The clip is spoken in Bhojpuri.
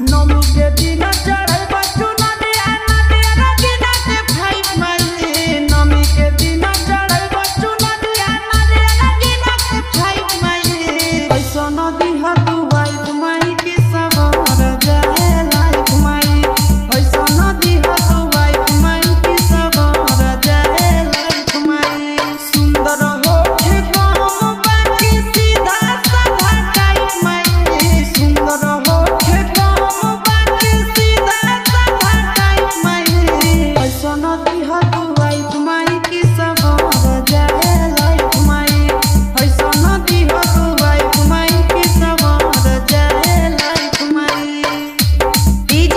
नौमी के दिन चढ़े बचुना दिया नदिया रगिना के भाई माई। नौमी के दिन चढ़े बचुना दिया नदिया रगिना के भाई माई। ऐसा नदी हतु वाइफ माई की सवार जाए लाइफ माई। ऐसा नदी हतु वाइफ माई की सवार जाए लाइफ माई। सुंदर होठे गाम बाकी सीधा साधा टाइप माई। सुंदर होठे गाम बाकी सीधा साधा टाइप माई। ऐसा नदी हतु वाइफ माई की सवार जाए लाइफ माई। ऐसा नदी हतु वाइफ माई की सवार जाए लाइफ माई। दीनत ग्याल